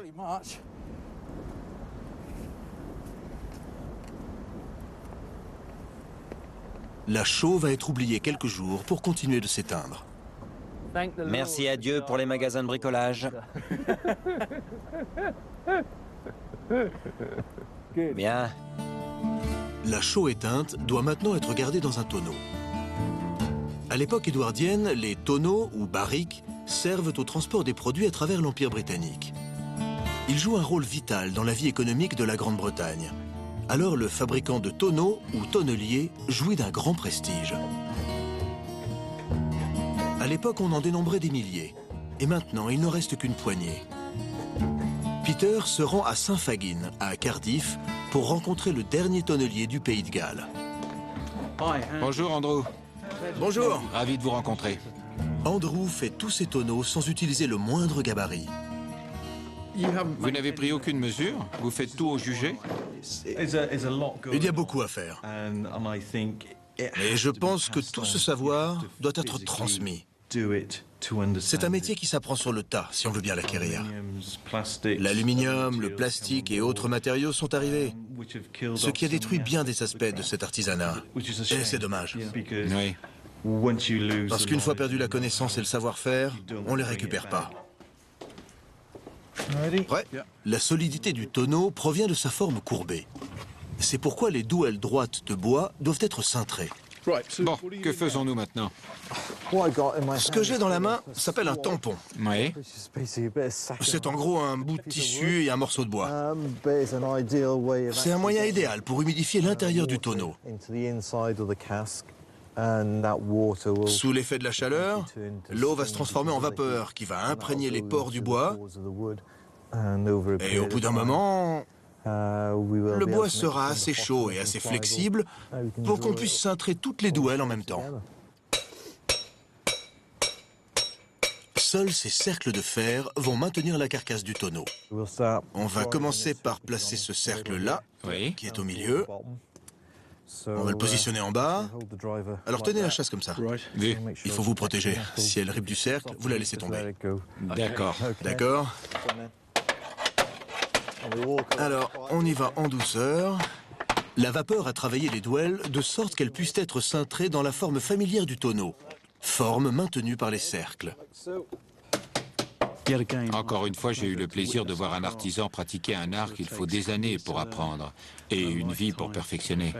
La chaux va être oubliée quelques jours pour continuer de s'éteindre. Merci à Dieu pour les magasins de bricolage. Bien. La chaux éteinte doit maintenant être gardée dans un tonneau. À l'époque édouardienne, les tonneaux ou barriques servent au transport des produits à travers l'Empire britannique. Ils jouent un rôle vital dans la vie économique de la Grande-Bretagne. Alors le fabricant de tonneaux ou tonnelier jouit d'un grand prestige. À l'époque, on en dénombrait des milliers. Et maintenant, il n'en reste qu'une poignée. Peter se rend à Saint-Fagin, à Cardiff, pour rencontrer le dernier tonnelier du Pays de Galles. Bonjour, Andrew. Bonjour. Ravi de vous rencontrer. Andrew fait tous ses tonneaux sans utiliser le moindre gabarit. Vous n'avez pris aucune mesure? Vous faites tout au jugé? Il y a beaucoup à faire. Et je pense que tout ce savoir doit être transmis. C'est un métier qui s'apprend sur le tas, si on veut bien l'acquérir. L'aluminium, le plastique et autres matériaux sont arrivés, ce qui a détruit bien des aspects de cet artisanat. Et c'est dommage. Oui. Parce qu'une fois perdu la connaissance et le savoir-faire, on ne les récupère pas. Prêt ? La solidité du tonneau provient de sa forme courbée. C'est pourquoi les douelles droites de bois doivent être cintrées. Bon, que faisons-nous maintenant? Ce que j'ai dans la main s'appelle un tampon. Oui. C'est en gros un bout de tissu et un morceau de bois. C'est un moyen idéal pour humidifier l'intérieur du tonneau. Sous l'effet de la chaleur, l'eau va se transformer en vapeur qui va imprégner les pores du bois. Et au bout d'un moment, le bois sera assez chaud et assez flexible pour qu'on puisse cintrer toutes les douelles en même temps. Seuls ces cercles de fer vont maintenir la carcasse du tonneau. On va commencer par placer ce cercle-là, Oui. qui est au milieu. On va le positionner en bas. Alors tenez la chasse comme ça. Vu. Il faut vous protéger. Si elle ripe du cercle, vous la laissez tomber. D'accord. D'accord? Alors, on y va en douceur. La vapeur a travaillé les douelles de sorte qu'elles puissent être cintrées dans la forme familière du tonneau. Forme maintenue par les cercles. Encore une fois, j'ai eu le plaisir de voir un artisan pratiquer un art qu'il faut des années pour apprendre et une vie pour perfectionner.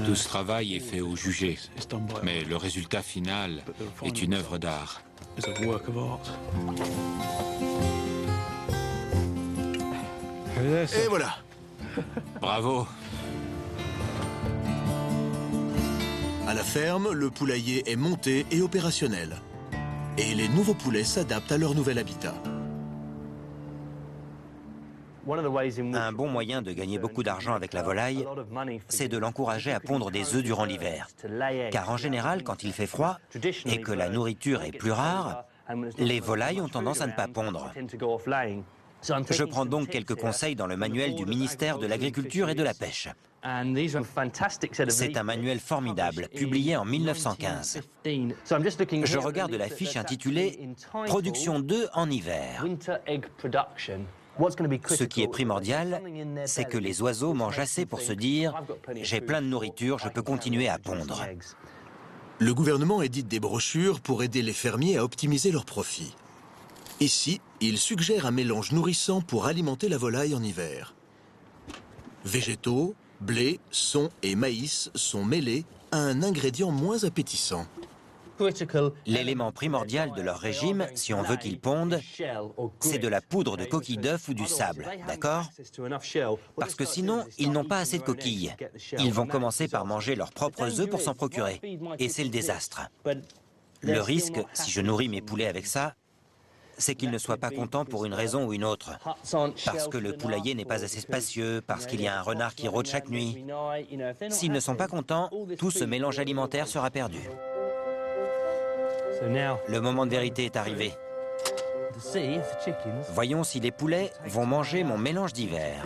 Tout ce travail est fait au jugé, mais le résultat final est une œuvre d'art. Et voilà. Bravo! À la ferme, le poulailler est monté et opérationnel. Et les nouveaux poulets s'adaptent à leur nouvel habitat. Un bon moyen de gagner beaucoup d'argent avec la volaille, c'est de l'encourager à pondre des œufs durant l'hiver. Car en général, quand il fait froid et que la nourriture est plus rare, les volailles ont tendance à ne pas pondre. Je prends donc quelques conseils dans le manuel du ministère de l'Agriculture et de la Pêche. C'est un manuel formidable, publié en 1915. Je regarde la fiche intitulée « Production d'œufs en hiver ». Ce qui est primordial, c'est que les oiseaux mangent assez pour se dire « J'ai plein de nourriture, je peux continuer à pondre ». Le gouvernement édite des brochures pour aider les fermiers à optimiser leurs profits. Ici, il suggère un mélange nourrissant pour alimenter la volaille en hiver. Végétaux, blé, son et maïs sont mêlés à un ingrédient moins appétissant. L'élément primordial de leur régime, si on veut qu'ils pondent, c'est de la poudre de coquille d'œuf ou du sable, d'accord? Parce que sinon, ils n'ont pas assez de coquilles. Ils vont commencer par manger leurs propres œufs pour s'en procurer. Et c'est le désastre. Le risque, si je nourris mes poulets avec ça, c'est qu'ils ne soient pas contents pour une raison ou une autre. Parce que le poulailler n'est pas assez spacieux, parce qu'il y a un renard qui rôde chaque nuit. S'ils ne sont pas contents, tout ce mélange alimentaire sera perdu. Le moment de vérité est arrivé. Voyons si les poulets vont manger mon mélange d'hiver.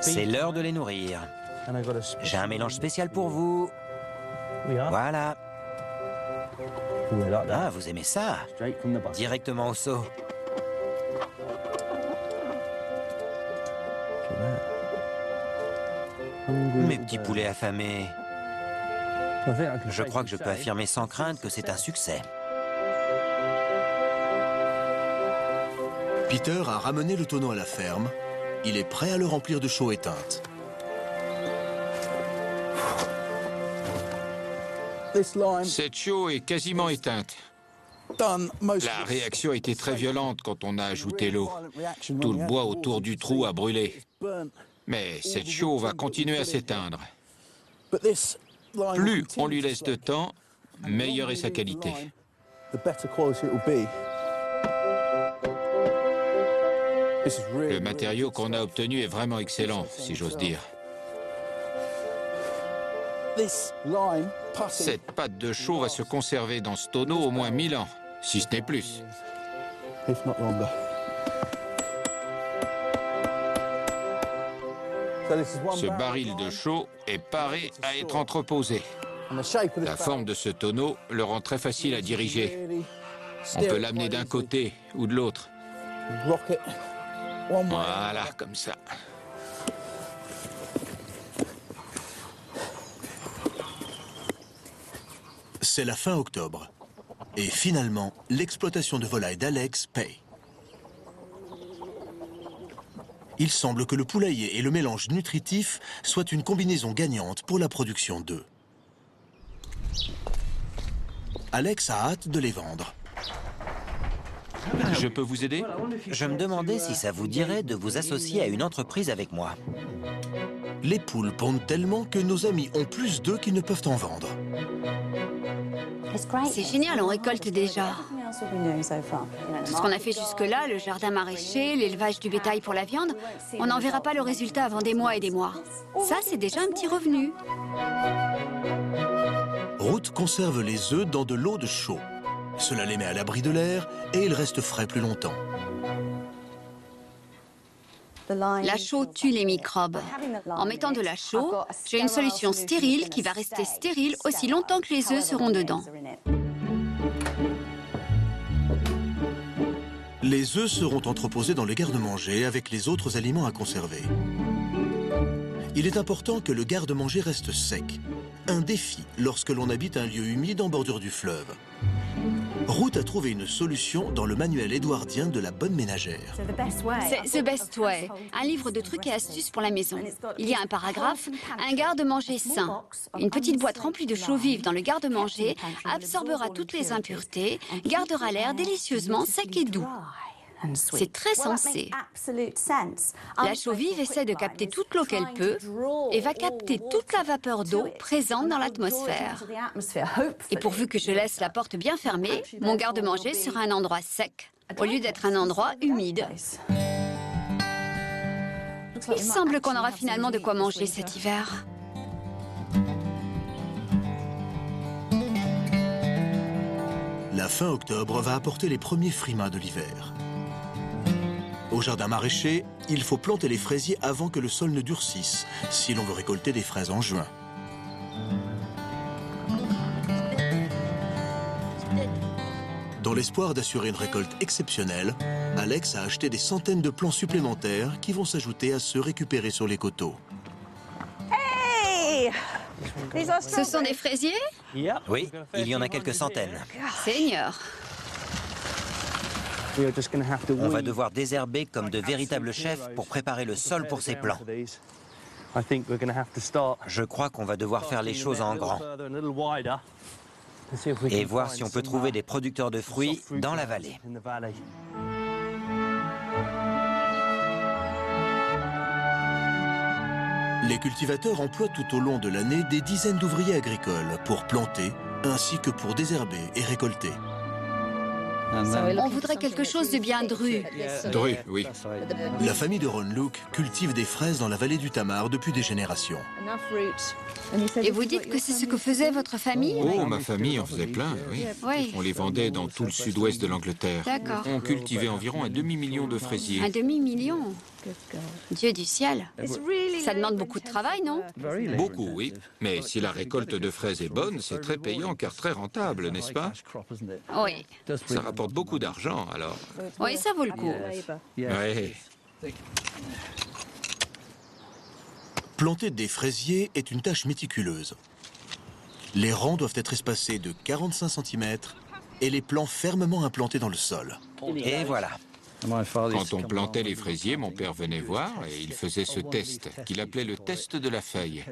C'est l'heure de les nourrir. J'ai un mélange spécial pour vous. Voilà. Ah, vous aimez ça? Directement au seau. Mes petits poulets affamés. Je crois que je peux affirmer sans crainte que c'est un succès. Peter a ramené le tonneau à la ferme. Il est prêt à le remplir de chaux éteintes. Cette chaux est quasiment éteinte. La réaction a été très violente quand on a ajouté l'eau. Tout le bois autour du trou a brûlé. Mais cette chaux va continuer à s'éteindre. Plus on lui laisse de temps, meilleure est sa qualité. Le matériau qu'on a obtenu est vraiment excellent, si j'ose dire. Cette pâte de chaux va se conserver dans ce tonneau au moins 1000 ans, si ce n'est plus. Ce baril de chaux est paré à être entreposé. La forme de ce tonneau le rend très facile à diriger. On peut l'amener d'un côté ou de l'autre. Voilà, comme ça. C'est la fin octobre. Et finalement, l'exploitation de volailles d'Alex paye. Il semble que le poulailler et le mélange nutritif soient une combinaison gagnante pour la production d'œufs. Alex a hâte de les vendre. Je peux vous aider? Je me demandais si ça vous dirait de vous associer à une entreprise avec moi. Les poules pondent tellement que nos amis ont plus d'œufs qu'ils ne peuvent en vendre. C'est génial, on récolte déjà. Tout ce qu'on a fait jusque-là, le jardin maraîcher, l'élevage du bétail pour la viande, on n'en verra pas le résultat avant des mois et des mois. Ça, c'est déjà un petit revenu. Ruth conserve les œufs dans de l'eau de chaux. Cela les met à l'abri de l'air et ils restent frais plus longtemps. La chaux tue les microbes. En mettant de la chaux, j'ai une solution stérile qui va rester stérile aussi longtemps que les œufs seront dedans. Les œufs seront entreposés dans le garde-manger avec les autres aliments à conserver. Il est important que le garde-manger reste sec. Un défi lorsque l'on habite un lieu humide en bordure du fleuve. Ruth a trouvé une solution dans le manuel édouardien de la bonne ménagère. C'est The Best Way, un livre de trucs et astuces pour la maison. Il y a un paragraphe, un garde-manger sain. Une petite boîte remplie de chaux vive dans le garde-manger absorbera toutes les impuretés, gardera l'air délicieusement sec et doux. C'est très sensé. La chaux vive essaie de capter toute l'eau qu'elle peut et va capter toute la vapeur d'eau présente dans l'atmosphère. Et pourvu que je laisse la porte bien fermée, mon garde-manger sera un endroit sec, au lieu d'être un endroit humide. Il semble qu'on aura finalement de quoi manger cet hiver. La fin octobre va apporter les premiers frimas de l'hiver. Au jardin maraîcher, il faut planter les fraisiers avant que le sol ne durcisse, si l'on veut récolter des fraises en juin. Dans l'espoir d'assurer une récolte exceptionnelle, Alex a acheté des centaines de plants supplémentaires qui vont s'ajouter à ceux récupérés sur les coteaux. Ce sont des fraisiers? Oui, il y en a quelques centaines. Seigneur. On va devoir désherber comme de véritables chefs pour préparer le sol pour ces plants. Je crois qu'on va devoir faire les choses en grand et voir si on peut trouver des producteurs de fruits dans la vallée. Les cultivateurs emploient tout au long de l'année des dizaines d'ouvriers agricoles pour planter ainsi que pour désherber et récolter. On voudrait quelque chose de bien dru. Dru, oui. La famille de Ron Luke cultive des fraises dans la vallée du Tamar depuis des générations. Et vous dites que c'est ce que faisait votre famille? Oh, ma famille en faisait plein, oui. Oui. On les vendait dans tout le sud-ouest de l'Angleterre. D'accord. On cultivait environ un demi-million de fraisiers. Un demi-million. Dieu du ciel. Ça demande beaucoup de travail, non? Beaucoup, oui. Mais si la récolte de fraises est bonne, c'est très payant car très rentable, n'est-ce pas? Oui. Ça rapporte beaucoup d'argent, alors. Oui, ça vaut le coup. Oui. Planter des fraisiers est une tâche méticuleuse. Les rangs doivent être espacés de 45 cm et les plants fermement implantés dans le sol. Et voilà. Quand on plantait les fraisiers, mon père venait voir et il faisait ce test, qu'il appelait le test de la feuille.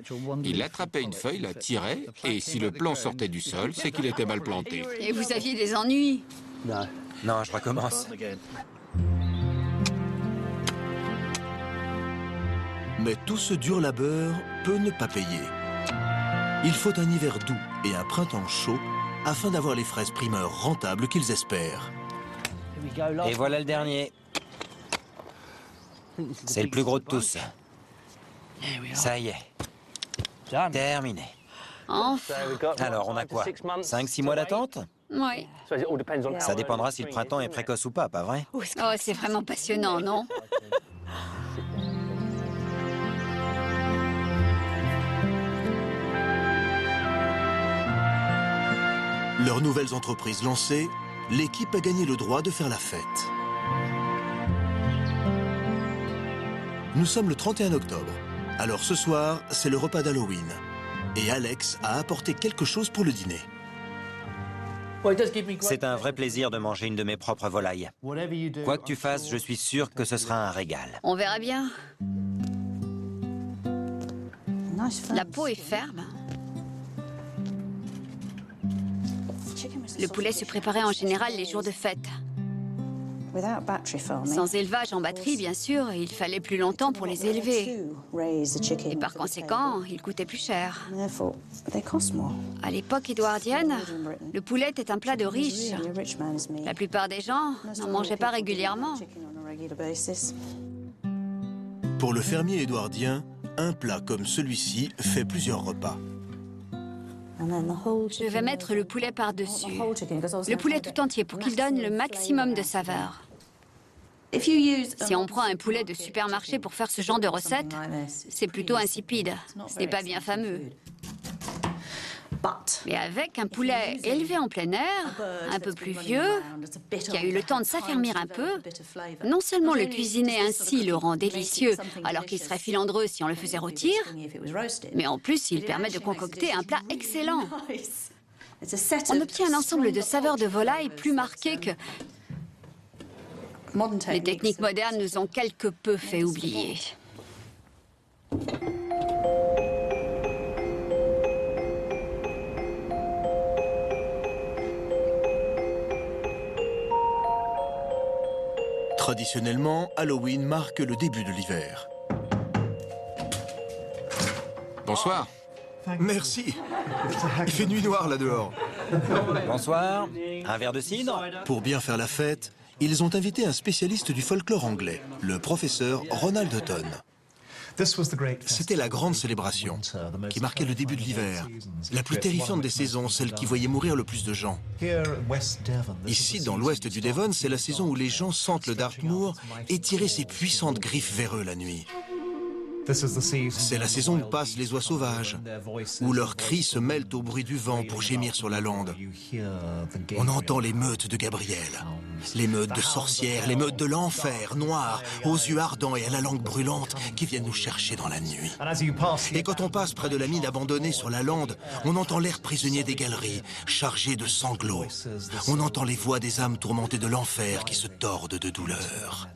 Il attrapait une feuille, la tirait, et si le plant sortait du sol, c'est qu'il était mal planté. Et vous aviez des ennuis? Non, je recommence. Mais tout ce dur labeur peut ne pas payer. Il faut un hiver doux et un printemps chaud afin d'avoir les fraises primeurs rentables qu'ils espèrent. Et voilà le dernier. C'est le plus gros de tous. Ça y est. Terminé. Enfin. Alors, on a quoi? 5-6 mois d'attente? Oui. Ça dépendra si le printemps est précoce ou pas vrai? Oh, c'est vraiment passionnant, non? Leurs nouvelles entreprises lancées, l'équipe a gagné le droit de faire la fête. Nous sommes le 31 octobre. Alors ce soir, c'est le repas d'Halloween. Et Alex a apporté quelque chose pour le dîner. C'est un vrai plaisir de manger une de mes propres volailles. Quoi que tu fasses, je suis sûr que ce sera un régal. On verra bien. La peau est ferme. Le poulet se préparait en général les jours de fête. Sans élevage en batterie, bien sûr, il fallait plus longtemps pour les élever. Et par conséquent, ils coûtaient plus cher. À l'époque édouardienne, le poulet était un plat de riches. La plupart des gens n'en mangeaient pas régulièrement. Pour le fermier édouardien, un plat comme celui-ci fait plusieurs repas. Je vais mettre le poulet par-dessus. Le poulet tout entier pour qu'il donne le maximum de saveur. Si on prend un poulet de supermarché pour faire ce genre de recette, c'est plutôt insipide. Ce n'est pas bien fameux. Mais avec un poulet élevé en plein air, un peu plus vieux, qui a eu le temps de s'affermir un peu, non seulement le cuisiner ainsi le rend délicieux, alors qu'il serait filandreux si on le faisait rôtir, mais en plus il permet de concocter un plat excellent. On obtient un ensemble de saveurs de volaille plus marqué que... Les techniques modernes nous ont quelque peu fait oublier. Traditionnellement, Halloween marque le début de l'hiver. Bonsoir. Merci. Il fait nuit noire là dehors. Bonsoir. Un verre de cidre? Pour bien faire la fête, ils ont invité un spécialiste du folklore anglais, le professeur Ronald Hutton. C'était la grande célébration qui marquait le début de l'hiver, la plus terrifiante des saisons, celle qui voyait mourir le plus de gens. Ici, dans l'ouest du Devon, c'est la saison où les gens sentent le Dartmoor étirer ses puissantes griffes vers eux la nuit. C'est la saison où passent les oies sauvages, où leurs cris se mêlent au bruit du vent pour gémir sur la lande. On entend les meutes de Gabriel, les meutes de sorcières, les meutes de l'enfer, noires, aux yeux ardents et à la langue brûlante, qui viennent nous chercher dans la nuit. Et quand on passe près de la mine abandonnée sur la lande, on entend l'air prisonnier des galeries, chargé de sanglots. On entend les voix des âmes tourmentées de l'enfer qui se tordent de douleur.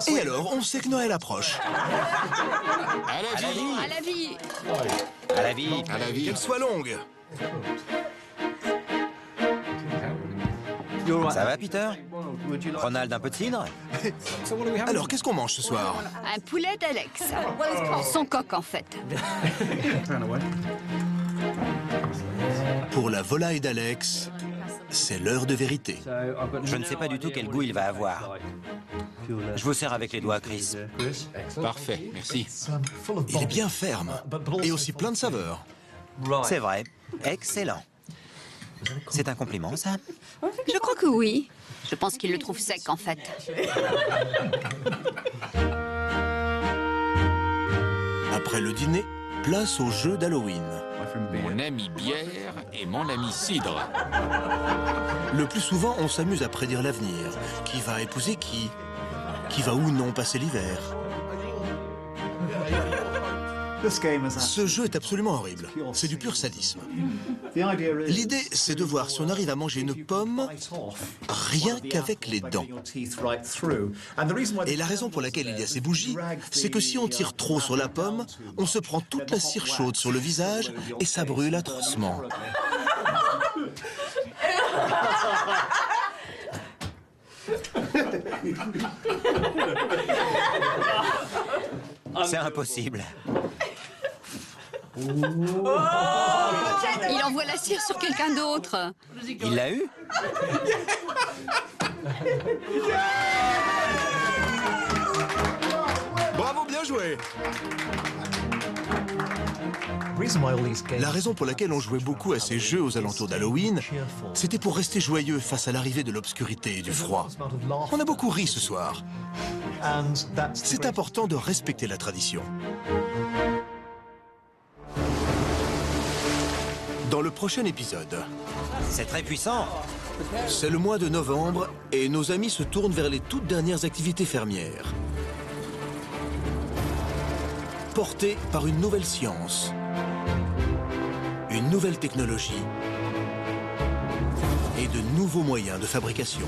Et alors, on sait que Noël approche. À la vie. À la vie! À la vie. À la vie. Qu'elle soit longue. Ça va, Peter? Ronald, un peu de cidre? Alors, qu'est-ce qu'on mange ce soir? Un poulet d'Alex. Son coq, en fait. Pour la volaille d'Alex, c'est l'heure de vérité. Je ne sais pas du tout quel goût il va avoir. Je vous sers avec les doigts, Chris. Parfait, merci. Il est bien ferme et aussi plein de saveurs. C'est vrai. Excellent. C'est un compliment, ça? Je crois que oui. Je pense qu'il le trouve sec, en fait. Après le dîner, place au jeu d'Halloween. Mon ami bière et mon ami cidre. Le plus souvent, on s'amuse à prédire l'avenir. Qui va épouser qui? Qui va ou non passer l'hiver? Ce jeu est absolument horrible. C'est du pur sadisme. L'idée, c'est de voir si on arrive à manger une pomme rien qu'avec les dents. Et la raison pour laquelle il y a ces bougies, c'est que si on tire trop sur la pomme, on se prend toute la cire chaude sur le visage et ça brûle atrocement. C'est impossible. Il envoie la cire sur quelqu'un d'autre. Il l'a eu? Bravo, bien joué! La raison pour laquelle on jouait beaucoup à ces jeux aux alentours d'Halloween, c'était pour rester joyeux face à l'arrivée de l'obscurité et du froid. On a beaucoup ri ce soir. C'est important de respecter la tradition. Dans le prochain épisode, C'est très puissant. c'est le mois de novembre et nos amis se tournent vers les toutes dernières activités fermières. Portées par une nouvelle science, une nouvelle technologie et de nouveaux moyens de fabrication.